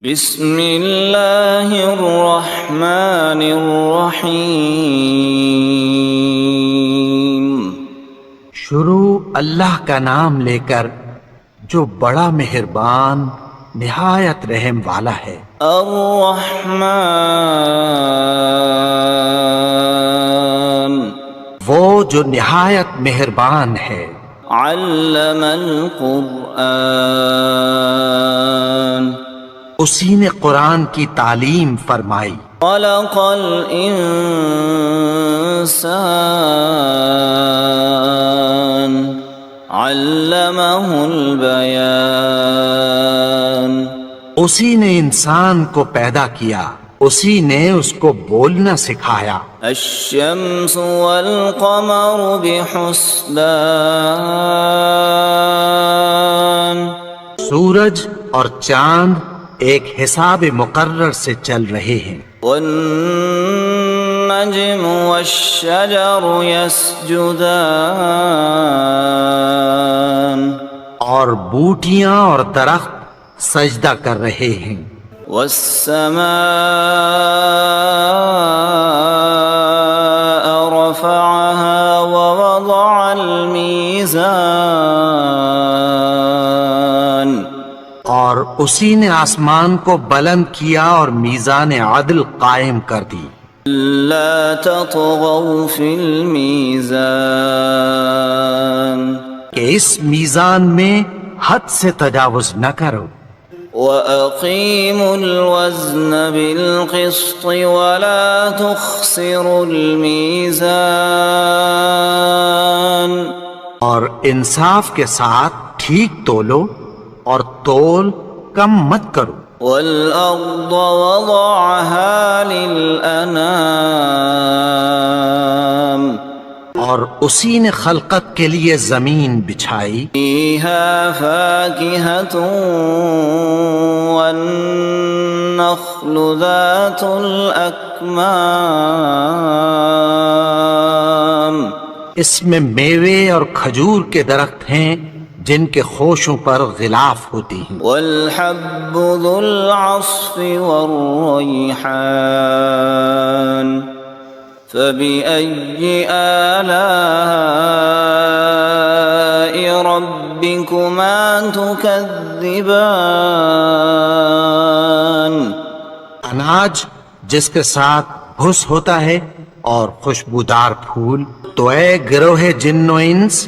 بسم اللہ الرحمن الرحیم۔ شروع اللہ کا نام لے کر جو بڑا مہربان نہایت رحم والا ہے۔ الرحمن، وہ جو نہایت مہربان ہے۔ علم القرآن، اسی نے قرآن کی تعلیم فرمائی۔ خلق الانسان، علمہ البیان، اسی نے انسان کو پیدا کیا، اسی نے اس کو بولنا سکھایا۔ الشمس والقمر بحسبان، سورج اور چاند ایک حساب مقرر سے چل رہے ہیں۔ والنجم والشجر يسجدان، اور بوٹیاں اور درخت سجدہ کر رہے ہیں۔ والسماء رفعها ووضع الميزان، اور اسی نے آسمان کو بلند کیا اور میزان عدل قائم کر دی۔ لا تطغوا في الميزان، کہ اس میزان میں حد سے تجاوز نہ کرو۔ وَأَقِيمُوا الْوَزْنَ بِالْقِسْطِ وَلَا تُخْسِرُوا الْمِيزَانَ، اور انصاف کے ساتھ ٹھیک تولو اور تول کم مت کرو۔ وَالْأَرْضَ وَضَعَهَا لِلْأَنَامِ، اور اسی نے خلقت کے لیے زمین بچھائی۔ فِيهَا فَاكِهَةٌ وَالنَّخْلُ ذَاتُ الْأَكْمَامِ، اس میں میوے اور کھجور کے درخت ہیں جن کے خوشوں پر غلاف ہوتی ہیں۔ وَالْحَبُّ ذُو الْعَصْفِ وَالرَّيْحَانُ، فَبِأَيِّ آلَاءِ رَبِّكُمَا تُكَذِّبَانِ، اناج جس کے ساتھ بھس ہوتا ہے اور خوشبودار پھول۔ تو اے گروہ جن و انس،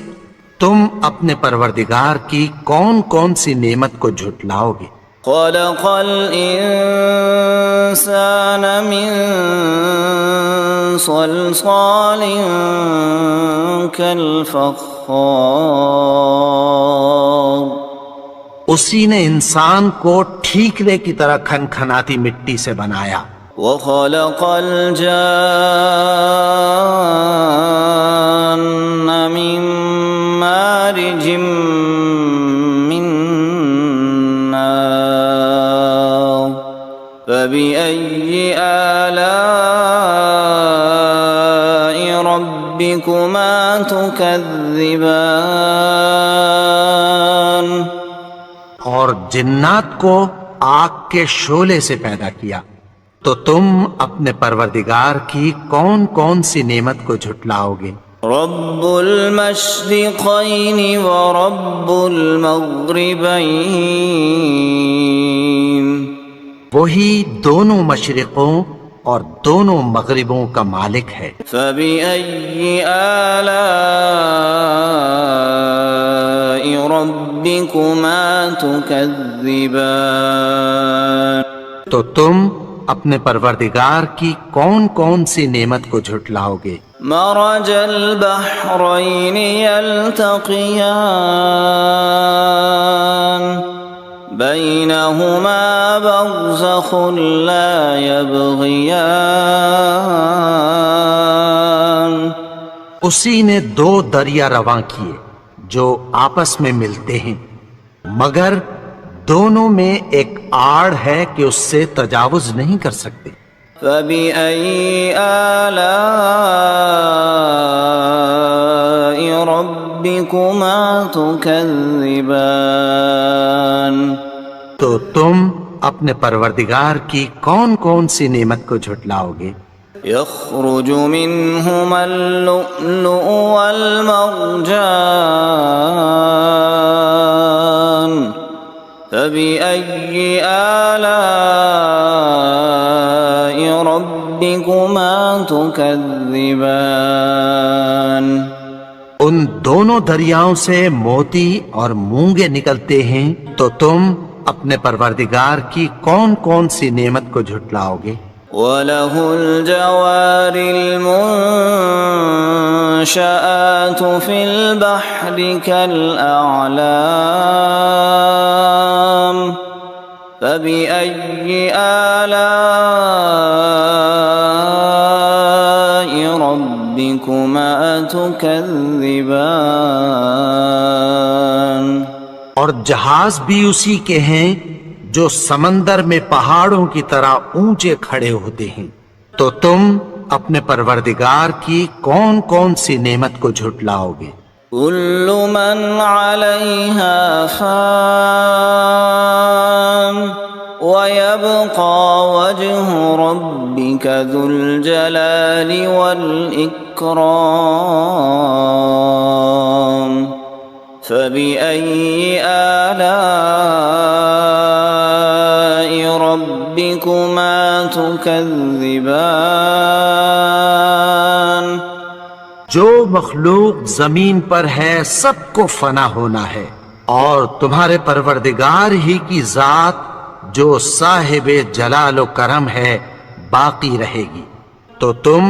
تم اپنے پروردگار کی کون کون سی نعمت کو جھٹلاؤ گے؟ خَلَقَ الْإِنسَانَ مِنْ صَلْصَالٍ كَالْفَخَّارِ، اسی نے انسان کو ٹھیکرے کی طرح کھنکھناتی مٹی سے بنایا۔ وَخَلَقَ الْجَانَّ مِن مَّارِجٍ مِّن نَّارٍ، فَبِأَيِّ آلَاءِ رَبِّكُمَا تُكَذِّبَانِ، اور جنات کو آگ کے شعلے سے پیدا کیا، تو تم اپنے پروردگار کی کون کون سی نعمت کو جھٹلاؤ گے؟ رب المشرقین ورب المغربین، وہی دونوں مشرقوں اور دونوں مغربوں کا مالک ہے۔ فبأي آلاء ربكما تكذبان، تو تم اپنے پروردگار کی کون کون سی نعمت کو جھٹلاؤ گے؟ مرج البحرین یلتقیان، بینہما برزخ لا یبغیان، اسی نے دو دریا رواں کیے جو آپس میں ملتے ہیں، مگر دونوں میں ایک آڑ ہے کہ اس سے تجاوز نہیں کر سکتے۔ فَبِأَيِّ آلَاءِ رَبِّكُمَا تُكَذِّبَانِ، تو تم اپنے پروردگار کی کون کون سی نعمت کو جھٹلاؤ گے؟ يخرج منهما اللؤلؤ والمرجان فبأي آلاء ربكما تكذبان ان دونوں دریاؤں سے موتی اور مونگے نکلتے ہیں، تو تم اپنے پروردگار کی کون کون سی نعمت کو جھٹلاؤ گے؟ وَلَهُ الْجَوَارِ الْمُنشَآتُ فِي الْبَحْرِ كَالْأَعْلَامِ فَبِأَيِّ آلَاءِ رَبِّكُمَا تُكَذِّبَانِ اور جہاز بھی اسی کے ہیں جو سمندر میں پہاڑوں کی طرح اونچے کھڑے ہوتے ہیں، تو تم اپنے پروردگار کی کون کون سی نعمت کو جھٹلاؤ گے؟ كل من عليها فان ويبقى وجه ربك ذو الجلال والإكرام فبأي آلاء ربكما تكذبان جو مخلوق زمین پر ہے سب کو فنا ہونا ہے، اور تمہارے پروردگار ہی کی ذات جو صاحب جلال و کرم ہے باقی رہے گی، تو تم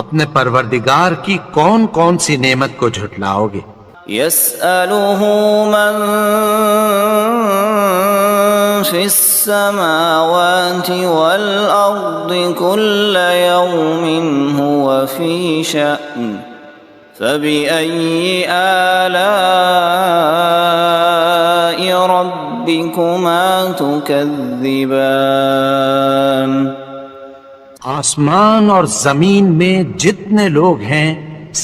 اپنے پروردگار کی کون کون سی نعمت کو جھٹلاؤ گے؟ يسأله من في السماوات والأرض كل يوم هو في شأن فبأي آلاء ربكما تكذبان آسمان اور زمین میں جتنے لوگ ہیں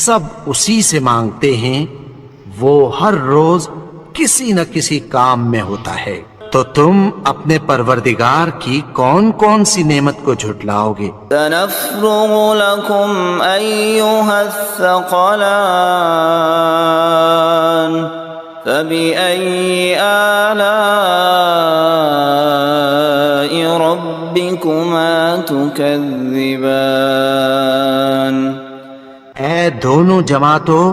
سب اسی سے مانگتے ہیں، وہ ہر روز کسی نہ کسی کام میں ہوتا ہے، تو تم اپنے پروردگار کی کون کون سی نعمت کو جھٹلاؤ گے؟ سنفرغ لكم أيها الثقلان فبأي آلاء ربكما تكذبان اے دونوں جماعتوں،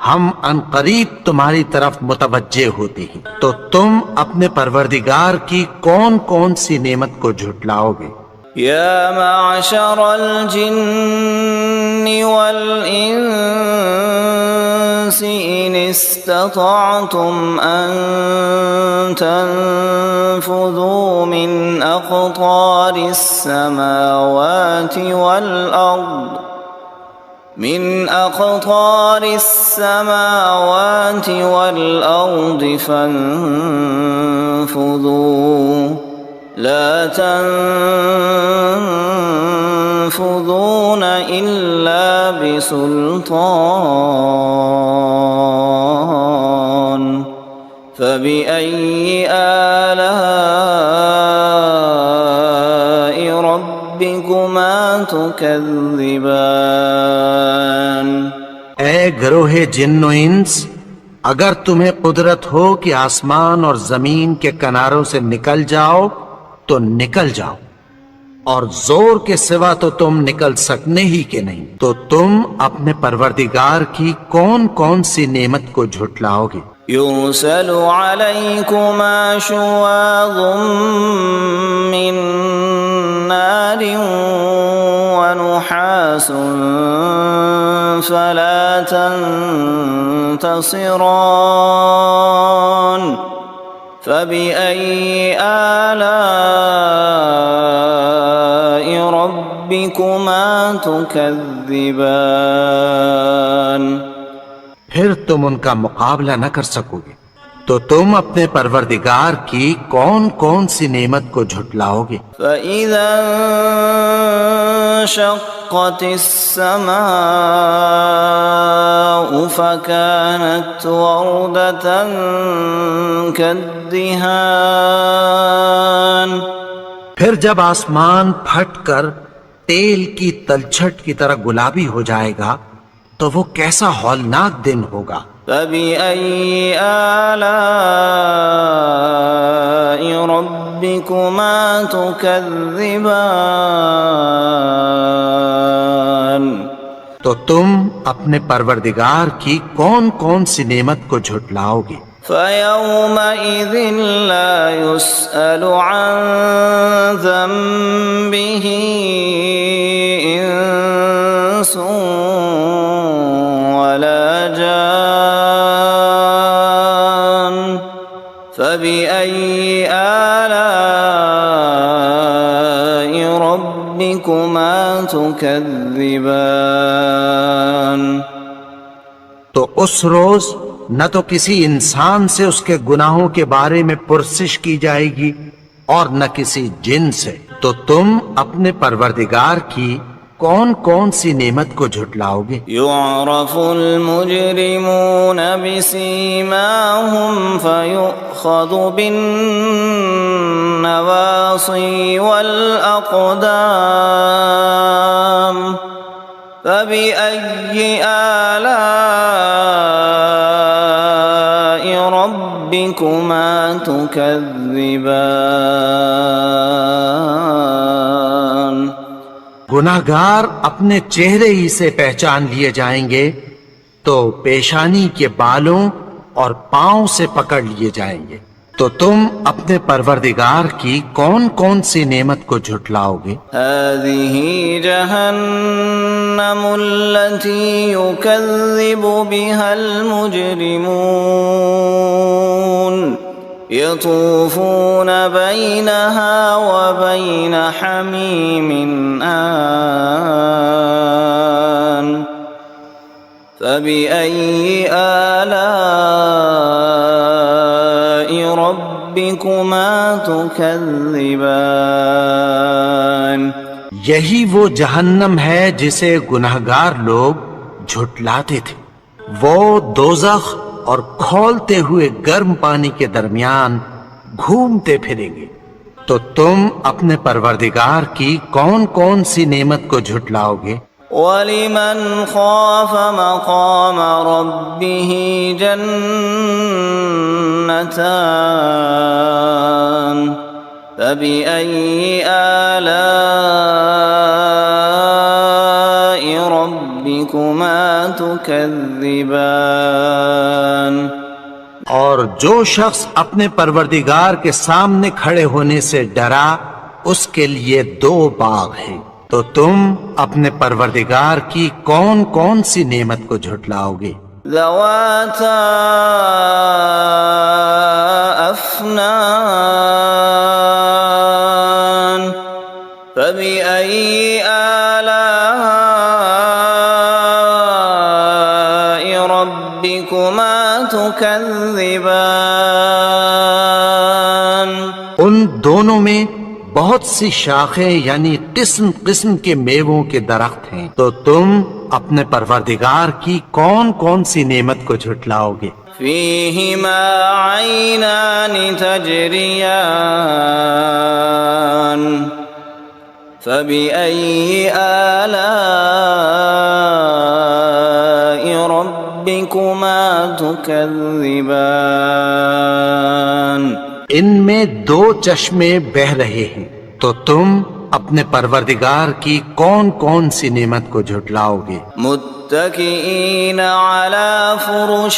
ہم ان قریب تمہاری طرف متوجہ ہوتے ہیں، تو تم اپنے پروردگار کی کون کون سی نعمت کو جھٹلاؤ گے؟ يا معشر الجن والإنس إن استطعتم أن تنفذوا من أقطار السماوات والأرض فانفذوا لا تنفذون إلا بسلطان فبأي آلاء ربكما تكذبان اے گروہ جن و انس، اگر تمہیں قدرت ہو کہ آسمان اور زمین کے کناروں سے نکل جاؤ تو نکل جاؤ، اور زور کے سوا تو تم نکل سکنے ہی کے نہیں، تو تم اپنے پروردگار کی کون کون سی نعمت کو جھٹلاؤ گے؟ يرسل عليكما شواظ من نار ونحاس فلا تنتصران فبأي آلاء ربكما تكذبان پھر تم ان کا مقابلہ نہ کر سکو گے، تو تم اپنے پروردگار کی کون کون سی نعمت کو جھٹلاؤ گے؟ فَإِذَا انشقت السماء فكانت وردة كالدهان الدهان پھر جب آسمان پھٹ کر تیل کی تلچھٹ کی طرح گلابی ہو جائے گا تو وہ کیسا ہولناک دن ہوگا۔ فبأي آلاء ربكما تكذبان تو تم اپنے پروردگار کی کون کون سی نعمت کو جھٹلاؤ گے؟ فيومئذ لا يسأل عن ذنبه إنس ولا جان فبأي آلاء ربكما تكذبان تو اس روز نہ تو کسی انسان سے اس کے گناہوں کے بارے میں پرسش کی جائے گی اور نہ کسی جن سے، تو تم اپنے پروردگار کی کون کون سی نعمت کو جھٹلاؤ گے؟ يعرف المجرمون بسيماهم فيؤخذ بالنواصي والأقدام فبأي آلاء ربكما تكذبان گناہگار اپنے چہرے ہی سے پہچان لیے جائیں گے تو پیشانی کے بالوں اور پاؤں سے پکڑ لیے جائیں گے، تو تم اپنے پروردگار کی کون کون سی نعمت کو جھٹلاؤ گے؟ هذه جهنم التي يكذب بها المجرمون يطوفون بينها وبين حميم آن فبأي آلاء ربكما تكذبان یہی وہ جہنم ہے جسے گناہگار لوگ جھٹلاتے تھے، وہ دوزخ اور کھولتے ہوئے گرم پانی کے درمیان گھومتے پھریں گے، تو تم اپنے پروردگار کی کون کون سی نعمت کو جھٹلاؤ گے؟ وَلِمَنْ خَافَ مَقَامَ رَبِّهِ جَنَّتَانِ فَبِأَيِّ آلَاءِ رَبِّكُمَا تُكَذِّبَانِ اور جو شخص اپنے پروردگار کے سامنے کھڑے ہونے سے ڈرا اس کے لیے دو باغ ہیں، تو تم اپنے پروردگار کی کون کون سی نعمت کو جھٹلاؤ گے؟ ذواتا افنان فبأي آلاء ربكما تكذبان ان دونوں میں بہت سی شاخیں یعنی قسم قسم کے میووں کے درخت ہیں، تو تم اپنے پروردگار کی کون کون سی نعمت کو جھٹلاؤ گے؟ فيهما عينان تجريان فبأي آلاء ربكما تكذبان ان میں دو چشمے بہہ رہے ہیں، تو تم اپنے پروردگار کی کون کون سی نعمت کو جھٹلاؤ گے؟ متكئين على فرش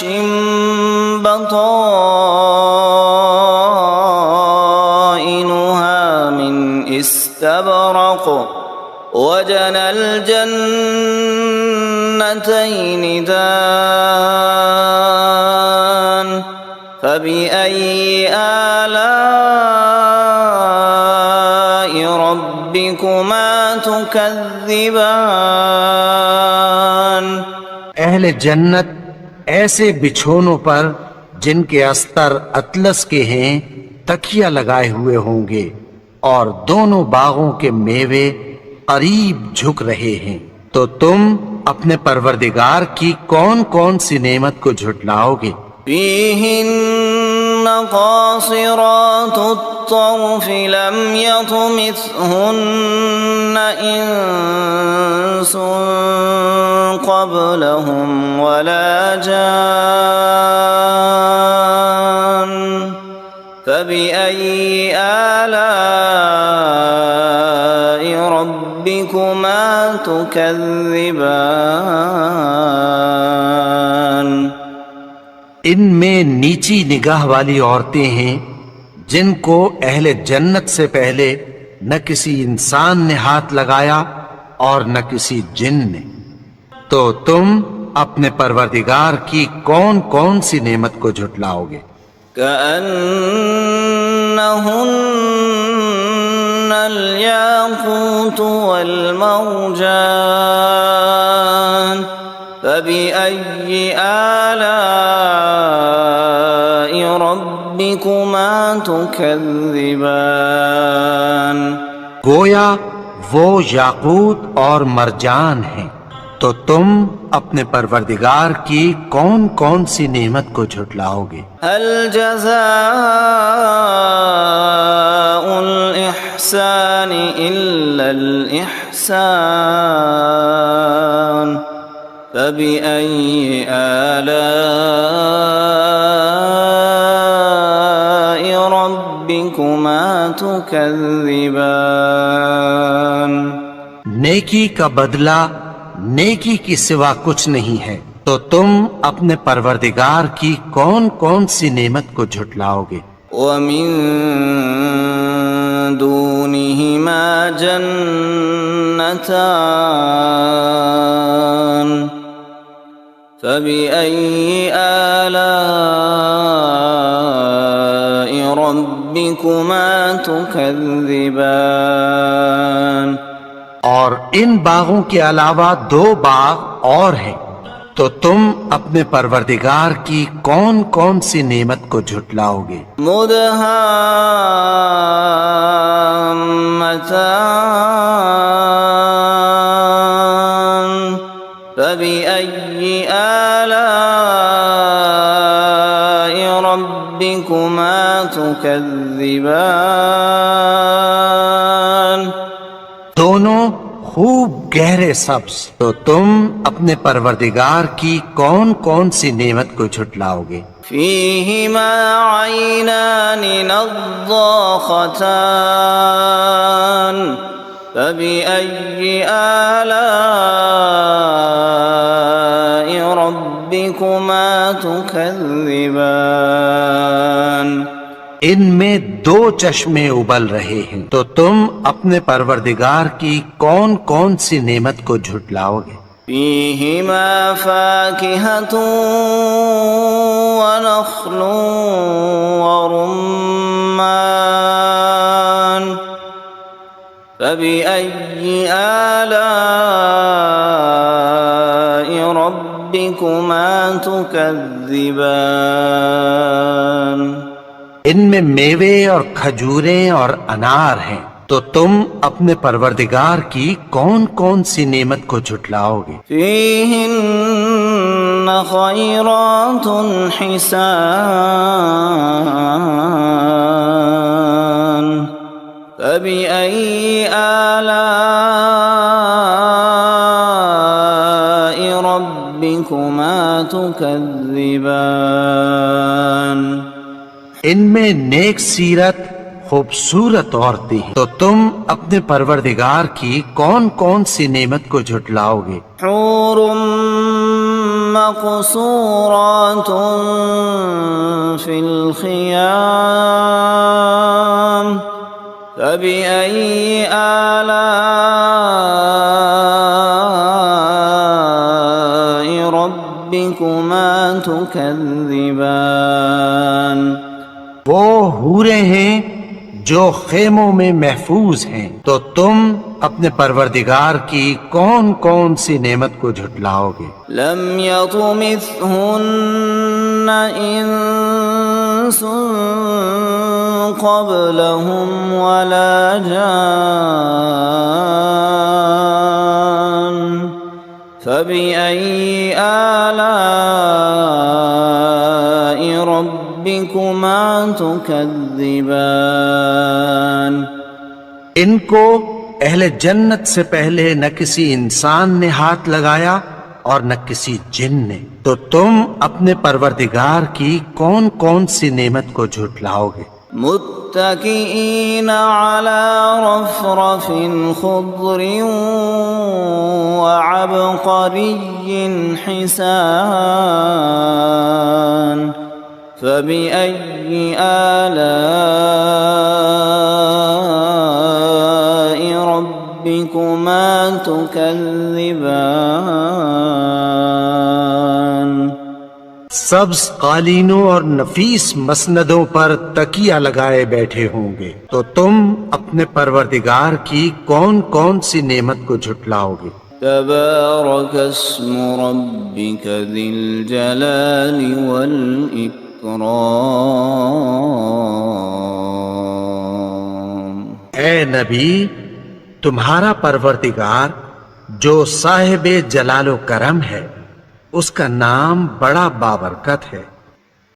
بطائنها من استبرق وجنى الجنتين دان فبأي آلاء ربكما تكذبان اہل جنت ایسے بچھونوں پر جن کے استر اطلس کے ہیں تکیہ لگائے ہوئے ہوں گے، اور دونوں باغوں کے میوے قریب جھک رہے ہیں، تو تم اپنے پروردگار کی کون کون سی نعمت کو جھٹلاؤ گے؟ فيهن قاصرات الطرف لم يطمثهن إنس قبلهم ولا جان فبأي آلاء ربكما تكذبان ان میں نیچی نگاہ والی عورتیں ہیں جن کو اہل جنت سے پہلے نہ کسی انسان نے ہاتھ لگایا اور نہ کسی جن نے، تو تم اپنے پروردگار کی کون کون سی نعمت کو جھٹلاؤ گے؟ كأنهن الياقوت والمرجان فبأي آلاء ربكما تكذبان گویا وہ یاقوت اور مرجان ہیں، تو تم اپنے پروردگار کی کون کون سی نعمت کو جھٹلاؤ گے؟ هل جزاء الإحسان إلا الإحسان فبأي آلاء ربكما تكذبان نیکی کا بدلہ نیکی کی سوا کچھ نہیں ہے، تو تم اپنے پروردگار کی کون کون سی نعمت کو جھٹلاؤ گے؟ ومن دونهما جنتان فبأي آلاء ربكما تكذبان اور ان باغوں کے علاوہ دو باغ اور ہیں، تو تم اپنے پروردگار کی کون کون سی نعمت کو جھٹلاؤ گے؟ مدهامتان فبأي آلاء ربكما تكذبان دونوں خوب گہرے سبز، تو تم اپنے پروردگار کی کون کون سی نعمت کو جھٹلاؤ گے؟ فيهما عينان نضاختان فبأي آلاء ربكما تكذبان ان میں دو چشمے ابل رہے ہیں، تو تم اپنے پروردگار کی کون کون سی نعمت کو جھٹلاؤ گے؟ فيهما فاكهة ونخل ورمان فبأي آلاء ربكما تكذبان ان میں میوے اور کھجوریں اور انار ہیں، تو تم اپنے پروردگار کی کون کون سی نعمت کو جھٹلاؤ گے؟ فيهن خيرات حسان فبأي آلاء ربكما تكذبان ان میں نیک سیرت خوبصورت عورتیں ہیں، تو تم اپنے پروردگار کی کون کون سی نعمت کو جھٹلاؤ گے؟ حور مقصورات في الخيام فبأي آلاء ربكما تكذبان وہ حوریں ہیں جو خیموں میں محفوظ ہیں، تو تم اپنے پروردگار کی کون کون سی نعمت کو جھٹلاؤ گے؟ لم يطمثهن انس قبلهم ولا جان فبأي آلاء ربكما ربكما تكذبان ان کو اہل جنت سے پہلے نہ کسی انسان نے ہاتھ لگایا اور نہ کسی جن نے، تو تم اپنے پروردگار کی کون کون سی نعمت کو جھٹلاؤ گے؟ متكئين على رفرف خضر وعبقري حسان فبأي آلاء ربكما تكذبان سبز قالینوں اور نفیس مسندوں پر تکیہ لگائے بیٹھے ہوں گے، تو تم اپنے پروردگار کی کون کون سی نعمت کو جھٹلاؤ گے؟ تبارك اسم ربك ذي الجلال والإكرام اے نبی، تمہارا پروردگار جو صاحب جلال و کرم ہے، اس کا نام بڑا بابرکت ہے۔